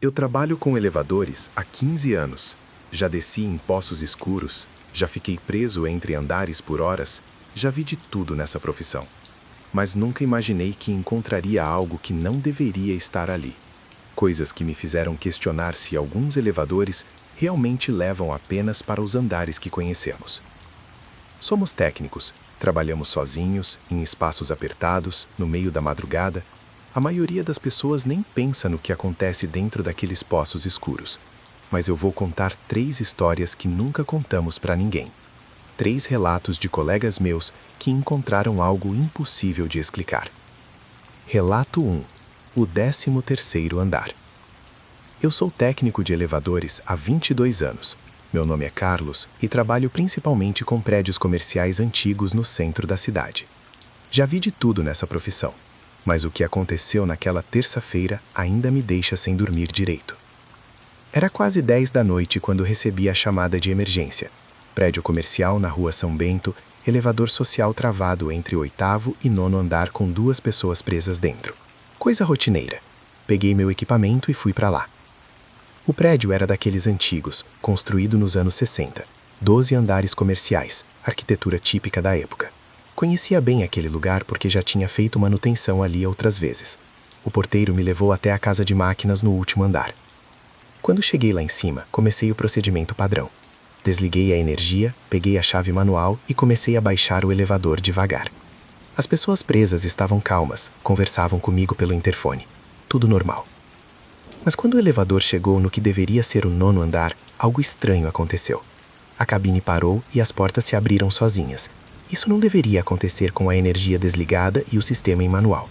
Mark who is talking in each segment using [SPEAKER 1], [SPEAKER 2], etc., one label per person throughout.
[SPEAKER 1] Eu trabalho com elevadores há 15 anos. Já desci em poços escuros, já fiquei preso entre andares por horas, já vi de tudo nessa profissão. Mas nunca imaginei que encontraria algo que não deveria estar ali. Coisas que me fizeram questionar se alguns elevadores realmente levam apenas para os andares que conhecemos. Somos técnicos, trabalhamos sozinhos, em espaços apertados, no meio da madrugada. A maioria das pessoas nem pensa no que acontece dentro daqueles poços escuros. Mas eu vou contar 3 histórias que nunca contamos para ninguém. 3 relatos de colegas meus que encontraram algo impossível de explicar. Relato 1. O 13º andar. Eu sou técnico de elevadores há 22 anos. Meu nome é Carlos e trabalho principalmente com prédios comerciais antigos no centro da cidade. Já vi de tudo nessa profissão, mas o que aconteceu naquela terça-feira ainda me deixa sem dormir direito. Era quase 10 da noite quando recebi a chamada de emergência. Prédio comercial na rua São Bento, elevador social travado entre o 8º e 9º andar com 2 pessoas presas dentro. Coisa rotineira. Peguei meu equipamento e fui para lá. O prédio era daqueles antigos, construído nos anos 60. 12 andares comerciais, arquitetura típica da época. Conhecia bem aquele lugar porque já tinha feito manutenção ali outras vezes. O porteiro me levou até a casa de máquinas no último andar. Quando cheguei lá em cima, comecei o procedimento padrão. Desliguei a energia, peguei a chave manual e comecei a baixar o elevador devagar. As pessoas presas estavam calmas, conversavam comigo pelo interfone. Tudo normal. Mas quando o elevador chegou no que deveria ser o 9º andar, algo estranho aconteceu. A cabine parou e as portas se abriram sozinhas. Isso não deveria acontecer com a energia desligada e o sistema em manual.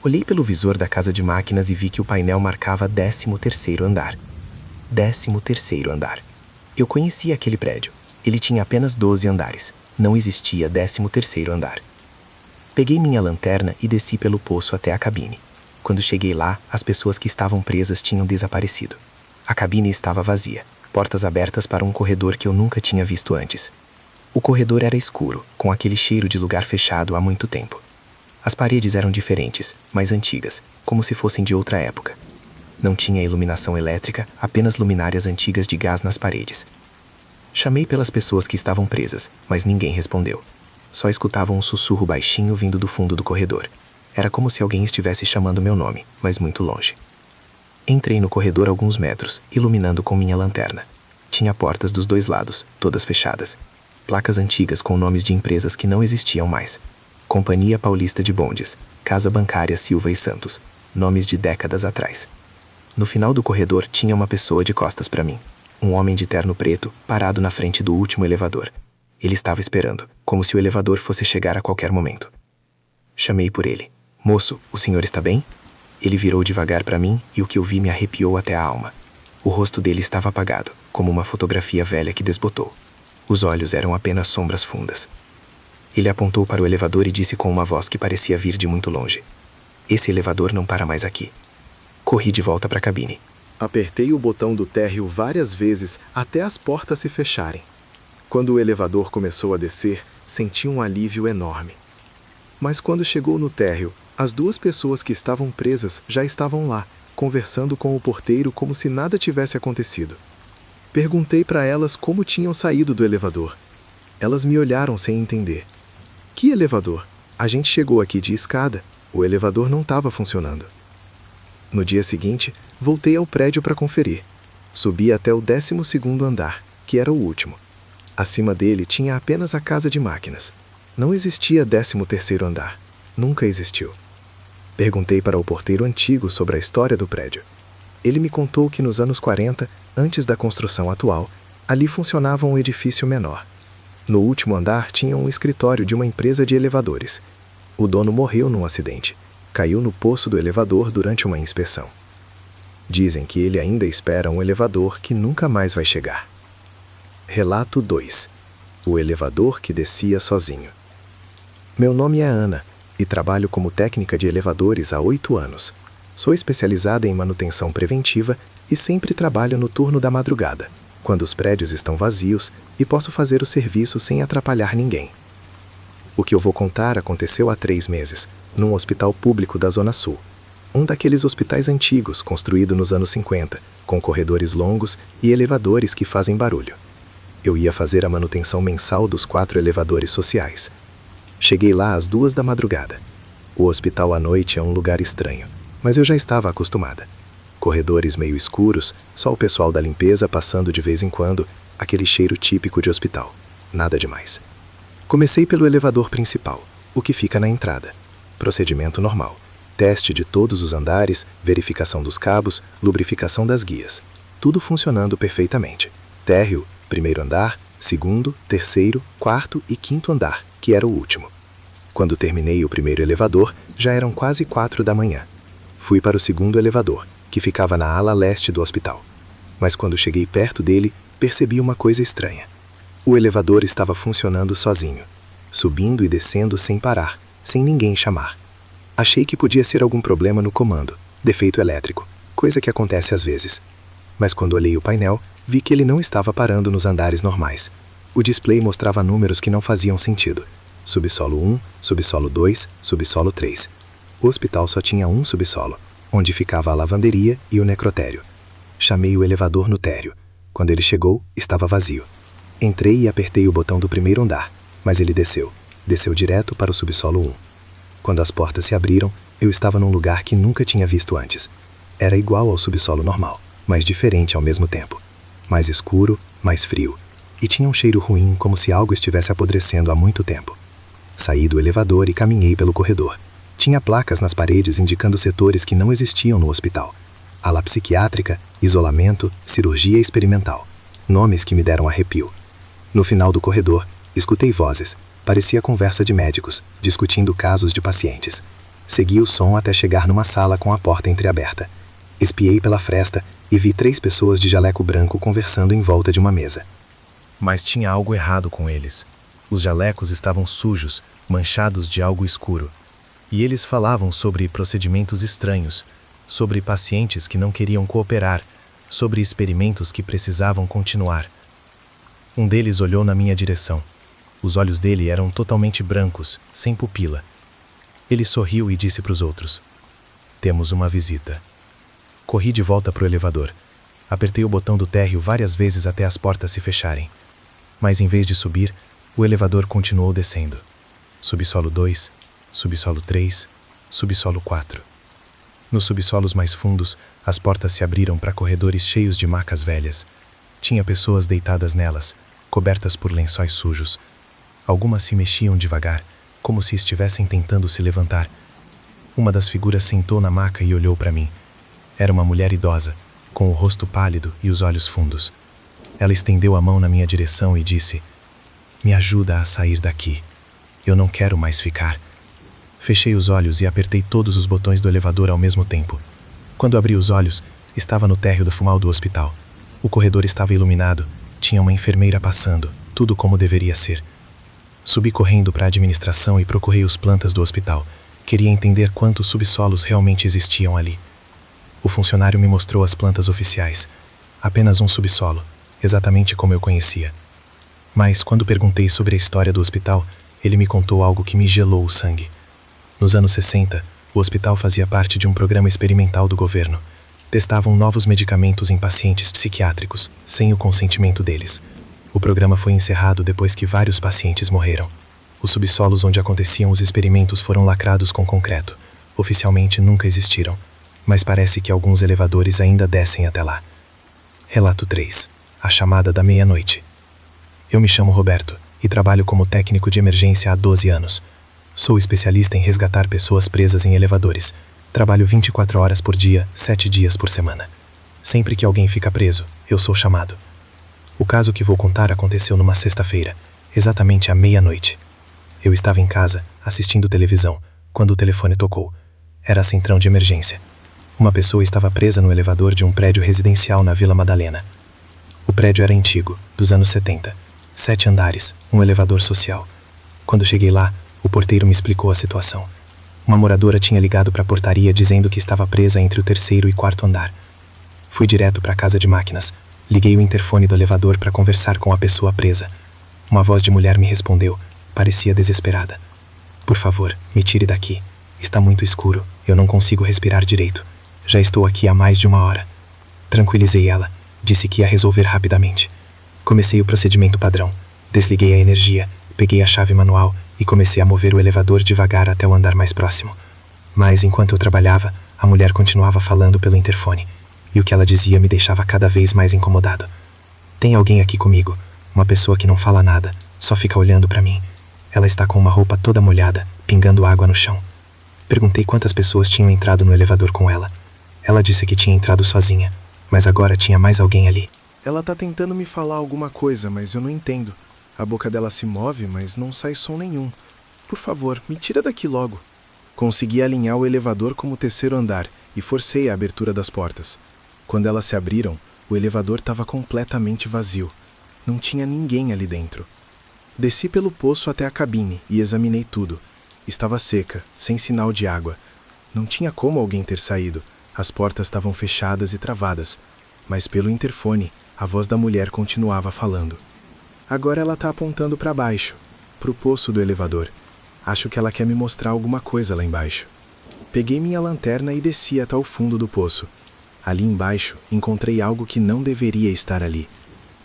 [SPEAKER 1] Olhei pelo visor da casa de máquinas e vi que o painel marcava 13º andar. 13º andar. Eu conhecia aquele prédio. Ele tinha apenas 12 andares. Não existia 13º andar. Peguei minha lanterna e desci pelo poço até a cabine. Quando cheguei lá, as pessoas que estavam presas tinham desaparecido. A cabine estava vazia, portas abertas para um corredor que eu nunca tinha visto antes. O corredor era escuro, com aquele cheiro de lugar fechado há muito tempo. As paredes eram diferentes, mais antigas, como se fossem de outra época. Não tinha iluminação elétrica, apenas luminárias antigas de gás nas paredes. Chamei pelas pessoas que estavam presas, mas ninguém respondeu. Só escutava um sussurro baixinho vindo do fundo do corredor. Era como se alguém estivesse chamando meu nome, mas muito longe. Entrei no corredor alguns metros, iluminando com minha lanterna. Tinha portas dos 2 lados, todas fechadas. Placas antigas com nomes de empresas que não existiam mais. Companhia Paulista de Bondes, Casa Bancária Silva e Santos, nomes de décadas atrás. No final do corredor tinha uma pessoa de costas para mim. Um homem de terno preto, parado na frente do último elevador. Ele estava esperando, como se o elevador fosse chegar a qualquer momento. Chamei por ele. Moço, o senhor está bem? Ele virou devagar para mim e o que eu vi me arrepiou até a alma. O rosto dele estava apagado, como uma fotografia velha que desbotou. Os olhos eram apenas sombras fundas. Ele apontou para o elevador e disse com uma voz que parecia vir de muito longe. Esse elevador não para mais aqui. Corri de volta para a cabine. Apertei o botão do térreo várias vezes até as portas se fecharem. Quando o elevador começou a descer, senti um alívio enorme. Mas quando chegou no térreo, as 2 pessoas que estavam presas já estavam lá, conversando com o porteiro como se nada tivesse acontecido. Perguntei para elas como tinham saído do elevador. Elas me olharam sem entender. Que elevador? A gente chegou aqui de escada. O elevador não estava funcionando. No dia seguinte, voltei ao prédio para conferir. Subi até o 12º andar, que era o último. Acima dele tinha apenas a casa de máquinas. Não existia 13º andar. Nunca existiu. Perguntei para o porteiro antigo sobre a história do prédio. Ele me contou que nos anos 40, antes da construção atual, ali funcionava um edifício menor. No último andar tinha um escritório de uma empresa de elevadores. O dono morreu num acidente. Caiu no poço do elevador durante uma inspeção. Dizem que ele ainda espera um elevador que nunca mais vai chegar. Relato 2. O elevador que descia sozinho. Meu nome é Ana e trabalho como técnica de elevadores há 8 anos. Sou especializada em manutenção preventiva e sempre trabalho no turno da madrugada, quando os prédios estão vazios e posso fazer o serviço sem atrapalhar ninguém. O que eu vou contar aconteceu há 3 meses, num hospital público da Zona Sul. Um daqueles hospitais antigos, construído nos anos 50, com corredores longos e elevadores que fazem barulho. Eu ia fazer a manutenção mensal dos 4 elevadores sociais. Cheguei lá às 2 da madrugada. O hospital à noite é um lugar estranho, mas eu já estava acostumada. Corredores meio escuros, só o pessoal da limpeza passando de vez em quando, aquele cheiro típico de hospital. Nada demais. Comecei pelo elevador principal, o que fica na entrada. Procedimento normal. Teste de todos os andares, verificação dos cabos, lubrificação das guias. Tudo funcionando perfeitamente. Térreo, primeiro andar, segundo, terceiro, quarto e quinto andar, que era o último. Quando terminei o primeiro elevador, já eram quase 4 da manhã. Fui para o segundo elevador, que ficava na ala leste do hospital. Mas quando cheguei perto dele, percebi uma coisa estranha. O elevador estava funcionando sozinho, subindo e descendo sem parar, sem ninguém chamar. Achei que podia ser algum problema no comando, defeito elétrico, coisa que acontece às vezes. Mas quando olhei o painel, vi que ele não estava parando nos andares normais. O display mostrava números que não faziam sentido. Subsolo 1, subsolo 2, subsolo 3. O hospital só tinha um subsolo, onde ficava a lavanderia e o necrotério. Chamei o elevador no térreo. Quando ele chegou, estava vazio. Entrei e apertei o botão do primeiro andar, mas ele desceu. Desceu direto para o subsolo 1. Quando as portas se abriram, eu estava num lugar que nunca tinha visto antes. Era igual ao subsolo normal, mas diferente ao mesmo tempo. Mais escuro, mais frio. E tinha um cheiro ruim, como se algo estivesse apodrecendo há muito tempo. Saí do elevador e caminhei pelo corredor. Tinha placas nas paredes indicando setores que não existiam no hospital. Ala psiquiátrica, isolamento, cirurgia experimental. Nomes que me deram arrepio. No final do corredor, escutei vozes. Parecia conversa de médicos, discutindo casos de pacientes. Segui o som até chegar numa sala com a porta entreaberta. Espiei pela fresta e vi 3 pessoas de jaleco branco conversando em volta de uma mesa.
[SPEAKER 2] Mas tinha algo errado com eles. Os jalecos estavam sujos, manchados de algo escuro. E eles falavam sobre procedimentos estranhos, sobre pacientes que não queriam cooperar, sobre experimentos que precisavam continuar. Um deles olhou na minha direção. Os olhos dele eram totalmente brancos, sem pupila. Ele sorriu e disse para os outros: "Temos uma visita." Corri de volta para o elevador. Apertei o botão do térreo várias vezes até as portas se fecharem. Mas em vez de subir, o elevador continuou descendo. Subsolo 2, subsolo 3, subsolo 4. Nos subsolos mais fundos, as portas se abriram para corredores cheios de macas velhas. Tinha pessoas deitadas nelas, cobertas por lençóis sujos. Algumas se mexiam devagar, como se estivessem tentando se levantar. Uma das figuras sentou na maca e olhou para mim. Era uma mulher idosa, com o rosto pálido e os olhos fundos. Ela estendeu a mão na minha direção e disse: "Me ajuda a sair daqui. Eu não quero mais ficar." Fechei os olhos e apertei todos os botões do elevador ao mesmo tempo. Quando abri os olhos, estava no térreo do fumal do hospital. O corredor estava iluminado, tinha uma enfermeira passando, tudo como deveria ser. Subi correndo para a administração e procurei os plantas do hospital. Queria entender quantos subsolos realmente existiam ali. O funcionário me mostrou as plantas oficiais. Apenas um subsolo, exatamente como eu conhecia. Mas, quando perguntei sobre a história do hospital, ele me contou algo que me gelou o sangue. Nos anos 60, o hospital fazia parte de um programa experimental do governo. Testavam novos medicamentos em pacientes psiquiátricos, sem o consentimento deles. O programa foi encerrado depois que vários pacientes morreram. Os subsolos onde aconteciam os experimentos foram lacrados com concreto. Oficialmente nunca existiram, mas parece que alguns elevadores ainda descem até lá. Relato 3. A chamada da meia-noite. Eu me chamo Roberto e trabalho como técnico de emergência há 12 anos. Sou especialista em resgatar pessoas presas em elevadores. Trabalho 24 horas por dia, 7 dias por semana. Sempre que alguém fica preso, eu sou chamado. O caso que vou contar aconteceu numa sexta-feira, exatamente à meia-noite. Eu estava em casa, assistindo televisão, quando o telefone tocou. Era a centrão de emergência. Uma pessoa estava presa no elevador de um prédio residencial na Vila Madalena. O prédio era antigo, dos anos 70. 7 andares, um elevador social. Quando cheguei lá, o porteiro me explicou a situação. Uma moradora tinha ligado para a portaria dizendo que estava presa entre o 3º e 4º andar. Fui direto para a casa de máquinas. Liguei o interfone do elevador para conversar com a pessoa presa. Uma voz de mulher me respondeu. Parecia desesperada. "Por favor, me tire daqui. Está muito escuro, eu não consigo respirar direito. Já estou aqui há mais de 1 hora. Tranquilizei ela, disse que ia resolver rapidamente. Comecei o procedimento padrão. Desliguei a energia, peguei a chave manual e comecei a mover o elevador devagar até o andar mais próximo. Mas, enquanto eu trabalhava, a mulher continuava falando pelo interfone, e o que ela dizia me deixava cada vez mais incomodado. Tem alguém aqui comigo, uma pessoa que não fala nada, só fica olhando para mim. Ela está com uma roupa toda molhada, pingando água no chão. Perguntei quantas pessoas tinham entrado no elevador com ela. Ela disse que tinha entrado sozinha, mas agora tinha mais alguém ali.
[SPEAKER 1] Ela tá tentando me falar alguma coisa, mas eu não entendo. A boca dela se move, mas não sai som nenhum. Por favor, me tira daqui logo. Consegui alinhar o elevador como o terceiro andar e forcei a abertura das portas. Quando elas se abriram, o elevador estava completamente vazio. Não tinha ninguém ali dentro. Desci pelo poço até a cabine e examinei tudo. Estava seca, sem sinal de água. Não tinha como alguém ter saído. As portas estavam fechadas e travadas. Mas pelo interfone, a voz da mulher continuava falando. Agora ela está apontando para baixo, para o poço do elevador. Acho que ela quer me mostrar alguma coisa lá embaixo. Peguei minha lanterna e desci até o fundo do poço. Ali embaixo, encontrei algo que não deveria estar ali.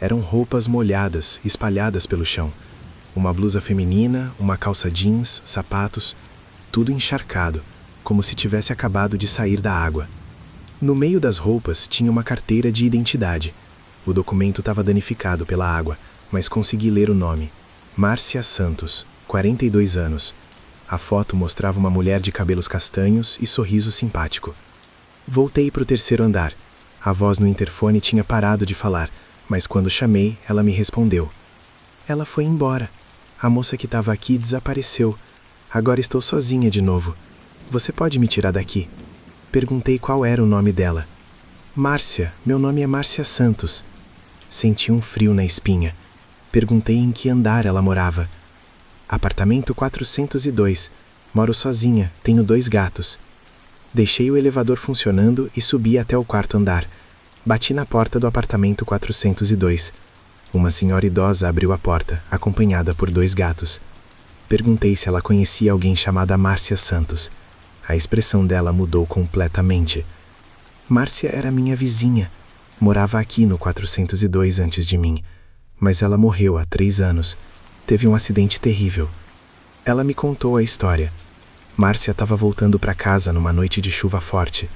[SPEAKER 1] Eram roupas molhadas, espalhadas pelo chão. Uma blusa feminina, uma calça jeans, sapatos, tudo encharcado, como se tivesse acabado de sair da água. No meio das roupas tinha uma carteira de identidade. O documento estava danificado pela água, mas consegui ler o nome. Márcia Santos, 42 anos. A foto mostrava uma mulher de cabelos castanhos e sorriso simpático. Voltei para o terceiro andar. A voz no interfone tinha parado de falar, mas quando chamei, ela me respondeu. Ela foi embora. A moça que estava aqui desapareceu. Agora estou sozinha de novo. Você pode me tirar daqui? Perguntei qual era o nome dela. Márcia, meu nome é Márcia Santos. Senti um frio na espinha. Perguntei em que andar ela morava. Apartamento 402. Moro sozinha, tenho 2 gatos. Deixei o elevador funcionando e subi até o 4º andar. Bati na porta do apartamento 402. Uma senhora idosa abriu a porta, acompanhada por 2 gatos. Perguntei se ela conhecia alguém chamada Márcia Santos. A expressão dela mudou completamente. Márcia era minha vizinha. Morava aqui no 402 antes de mim. Mas ela morreu há 3 anos. Teve um acidente terrível. Ela me contou a história. Márcia estava voltando para casa numa noite de chuva forte.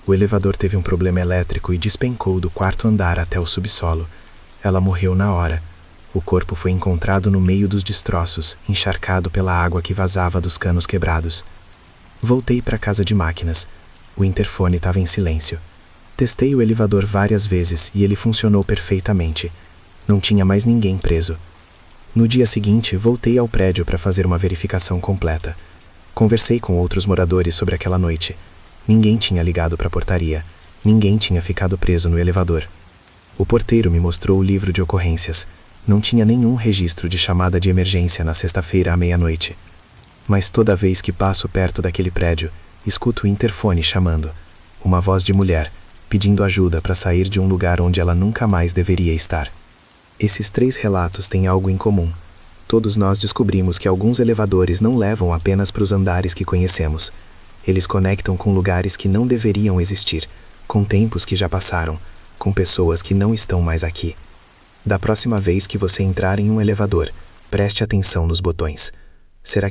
[SPEAKER 1] O elevador teve um problema elétrico e despencou do 4º andar até o subsolo. Ela morreu na hora. O corpo foi encontrado no meio dos destroços, encharcado pela água que vazava dos canos quebrados. Voltei para a casa de máquinas. O interfone estava em silêncio. Testei o elevador várias vezes e ele funcionou perfeitamente. Não tinha mais ninguém preso. No dia seguinte, voltei ao prédio para fazer uma verificação completa. Conversei com outros moradores sobre aquela noite. Ninguém tinha ligado para a portaria. Ninguém tinha ficado preso no elevador. O porteiro me mostrou o livro de ocorrências. Não tinha nenhum registro de chamada de emergência na sexta-feira à meia-noite. Mas toda vez que passo perto daquele prédio, escuto o interfone chamando. Uma voz de mulher, pedindo ajuda para sair de um lugar onde ela nunca mais deveria estar. Esses 3 relatos têm algo em comum. Todos nós descobrimos que alguns elevadores não levam apenas para os andares que conhecemos. Eles conectam com lugares que não deveriam existir, com tempos que já passaram, com pessoas que não estão mais aqui. Da próxima vez que você entrar em um elevador, preste atenção nos botões. Será que